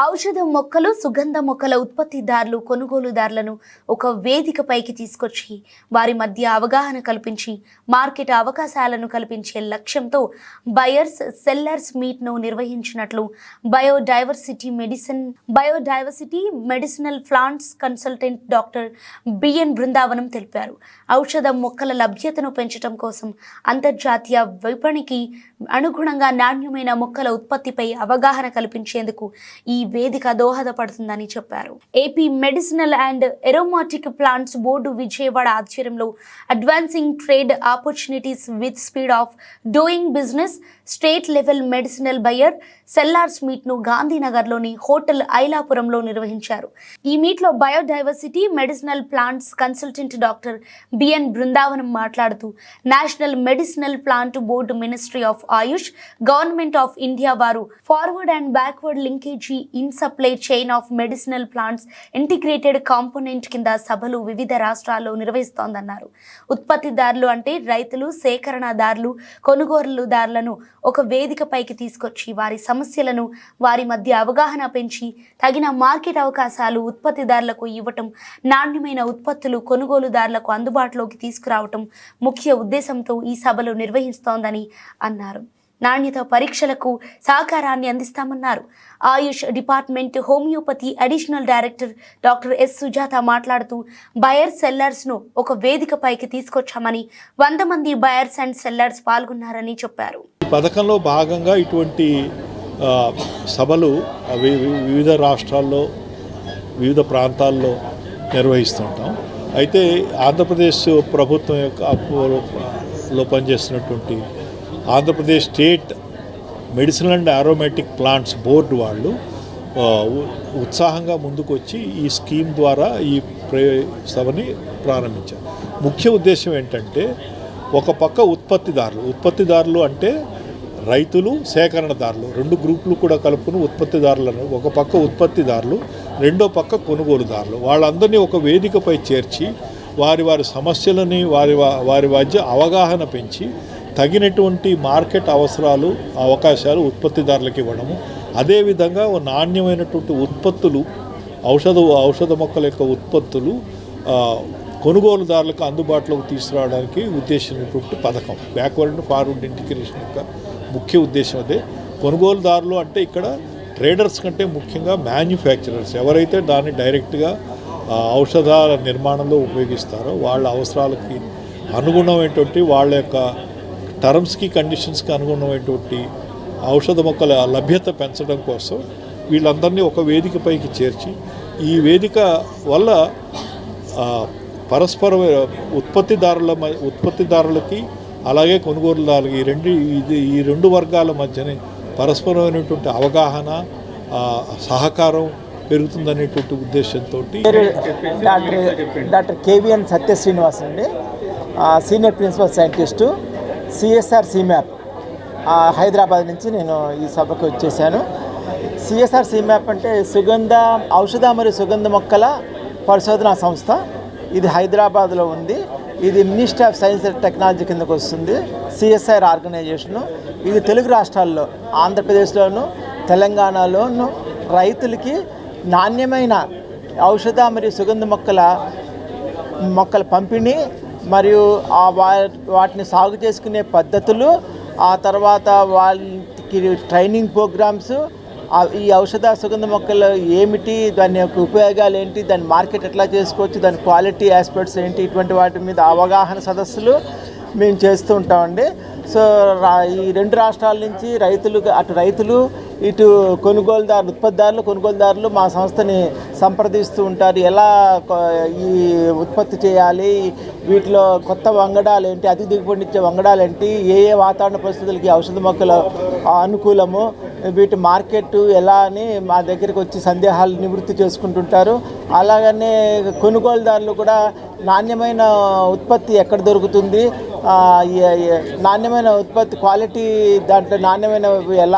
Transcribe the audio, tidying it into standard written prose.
ఔషధ మొక్కలు, సుగంధ మొక్కల ఉత్పత్తిదారులు, కొనుగోలుదారులను ఒక వేదికపైకి తీసుకొచ్చి వారి మధ్య అవగాహన కల్పించి మార్కెట్ అవకాశాలను కల్పించే లక్ష్యంతో బయర్స్ సెల్లర్స్ మీట్ను నిర్వహించినట్లు biodiversity medicinal plants consultant doctor BN Brindavanam తెలిపారు. ఔషధ మొక్కల లభ్యతను పెంచడం కోసం అంతర్జాతీయ విపణికి అనుగుణంగా నాణ్యమైన మొక్కల ఉత్పత్తిపై అవగాహన కల్పించేందుకు ఈ వేదిక దోహదపడుతుందని చెప్పారు. AP medicinal and aromatic plants board Vijayawada ఆధ్వర్యంలో advancing trade opportunities with speed of doing business state level medicinal buyer sellers meet ను గాంధీనగర్లోని హోటల్ ఐలాపురంలో నిర్వహించారు. ఈ మీట్ లో biodiversity medicinal plants consultant doctor BN Brindavanam మాట్లాడుతూ national medicinal plant board, ministry of AYUSH, government of India వారు forward and backward linkage in supply chain of medicinal plants integrated component కింద సభలు వివిధ రాష్ట్రాల్లో నిర్వహిస్తోందన్నారు. ఉత్పత్తిదారులు అంటే రైతులు, సేకరణదారులు, కొనుగోలుదారులను ఒక వేదికపైకి తీసుకొచ్చి వారి సమస్యలను, వారి మధ్య అవగాహన పెంచి తగిన మార్కెట్ అవకాశాలు ఉత్పత్తిదారులకు ఇవ్వటం, నాణ్యమైన ఉత్పత్తులు కొనుగోలుదారులకు అందుబాటులోకి తీసుకురావటం ముఖ్య ఉద్దేశంతో ఈ సభలు నిర్వహిస్తోందని అన్నారు. నాణ్యత పరీక్షలకు సహకారాన్ని అందిస్తామన్నారు. AYUSH department homeopathy additional director doctor S Sujatha మాట్లాడుతూ బయర్స్ సెల్లర్స్ ను ఒక వేదికపైకి తీసుకొచ్చామని, 100 మంది బయర్స్ అండ్ సెల్లర్స్ పాల్గొన్నారని చెప్పారు. పథకంలో భాగంగా ఇటువంటి సభలు వివిధ రాష్ట్రాల్లో, వివిధ ప్రాంతాల్లో నిర్వహిస్తుంటాం. అయితే ఆంధ్రప్రదేశ్ ప్రభుత్వం లో పనిచేస్తున్నటువంటి Andhra Pradesh state medicinal and aromatic plants board వాళ్ళు ఉత్సాహంగా ముందుకు వచ్చి ఈ స్కీమ్ ద్వారా ఈ సభని ప్రారంభించారు. ముఖ్య ఉద్దేశం ఏంటంటే, ఒక పక్క ఉత్పత్తిదారులు అంటే రైతులు, సేకరణదారులు, 2 గ్రూపులు కూడా కలుపుకుని ఉత్పత్తిదారులను, ఒక పక్క ఉత్పత్తిదారులు, రెండో పక్క కొనుగోలుదారులు, వాళ్ళందరినీ ఒక వేదికపై చేర్చి వారి సమస్యలని వారి మధ్య అవగాహన పెంచి తగినటువంటి మార్కెట్ అవకాశాలు ఉత్పత్తిదారులకు ఇవ్వడము, అదేవిధంగా నాణ్యమైనటువంటి ఉత్పత్తులు, ఔషధ మొక్కల యొక్క ఉత్పత్తులు కొనుగోలుదారులకు అందుబాటులోకి తీసుకురావడానికి ఉద్దేశించినటువంటి పథకం. బ్యాక్వర్డ్ అండ్ ఫార్వర్డ్ ఇంటిగ్రేషన్ యొక్క ముఖ్య ఉద్దేశం అదే. కొనుగోలుదారులు అంటే ఇక్కడ ట్రేడర్స్ కంటే ముఖ్యంగా మ్యానుఫ్యాక్చరర్స్, ఎవరైతే దాన్ని డైరెక్ట్గా ఔషధాల నిర్మాణంలో ఉపయోగిస్తారో వాళ్ళ అవసరాలకి అనుగుణమైనటువంటి, వాళ్ళ యొక్క టర్మ్స్కి, కండిషన్స్కి అనుగుణమైనటువంటి ఔషధ మొక్కల లభ్యత పెంచడం కోసం వీళ్ళందరినీ ఒక వేదికపైకి చేర్చి, ఈ వేదిక వల్ల పరస్పర ఉత్పత్తిదారులకి అలాగే కొనుగోలుదారులకి ఈ రెండు వర్గాల మధ్యనే పరస్పరమైనటువంటి అవగాహన, సహకారం పెరుగుతుందనేటువంటి ఉద్దేశంతో డాక్టర్ కేవీఎన్ సత్య శ్రీనివాస్ అండి, senior principal scientist, CSIR CIMAP Hyderabad నుంచి నేను ఈ సభకు వచ్చేసాను. సిఎస్ఆర్ సిమ్యాప్ అంటే ఔషధ మరియు సుగంధ మొక్కల పరిశోధనా సంస్థ. ఇది హైదరాబాద్లో ఉంది. ఇది ministry of science and technology కిందకు వస్తుంది. CSIR organisation. ఇది తెలుగు రాష్ట్రాల్లో, ఆంధ్రప్రదేశ్లోను, తెలంగాణలోను రైతులకి నాణ్యమైన ఔషధ మరియు సుగంధ మొక్కల పంపిణీ మరియు వాటిని సాగు చేసుకునే పద్ధతులు, ఆ తర్వాత వాళ్ళకి ట్రైనింగ్ ప్రోగ్రామ్స్, ఈ ఔషధ సుగంధ మొక్కలు ఏమిటి, దాని యొక్క ఉపయోగాలు ఏంటి, దాని మార్కెట్ ఎట్లా చేసుకోవచ్చు, దాని క్వాలిటీ ఆస్పెక్ట్స్ ఏంటి, ఇటువంటి వాటి మీద అవగాహన సదస్సులు మేము చేస్తూ ఉంటామండి. సో ఈ 2 రాష్ట్రాల నుంచి అటు రైతులు, ఇటు కొనుగోలుదారులు మా సంస్థని సంప్రదిస్తూ ఉంటారు. ఎలా ఈ ఉత్పత్తి చేయాలి, వీటిలో కొత్త వంగడాలు ఏంటి, అధిక దిగుబడినిచ్చే వంగడాలు ఏంటి, ఏ వాతావరణ పరిస్థితులకి ఔషధ మొక్కలు అనుకూలము, వీటి మార్కెట్ ఎలా అని మా దగ్గరికి వచ్చి సందేహాలు నివృత్తి చేసుకుంటుంటారు. అలాగనే కొనుగోలుదారులు కూడా నాణ్యమైన ఉత్పత్తి ఎక్కడ దొరుకుతుంది, నాణ్యమైన ఉత్పత్తి క్వాలిటీ, దాంట్లో నాణ్యమైన ఎలా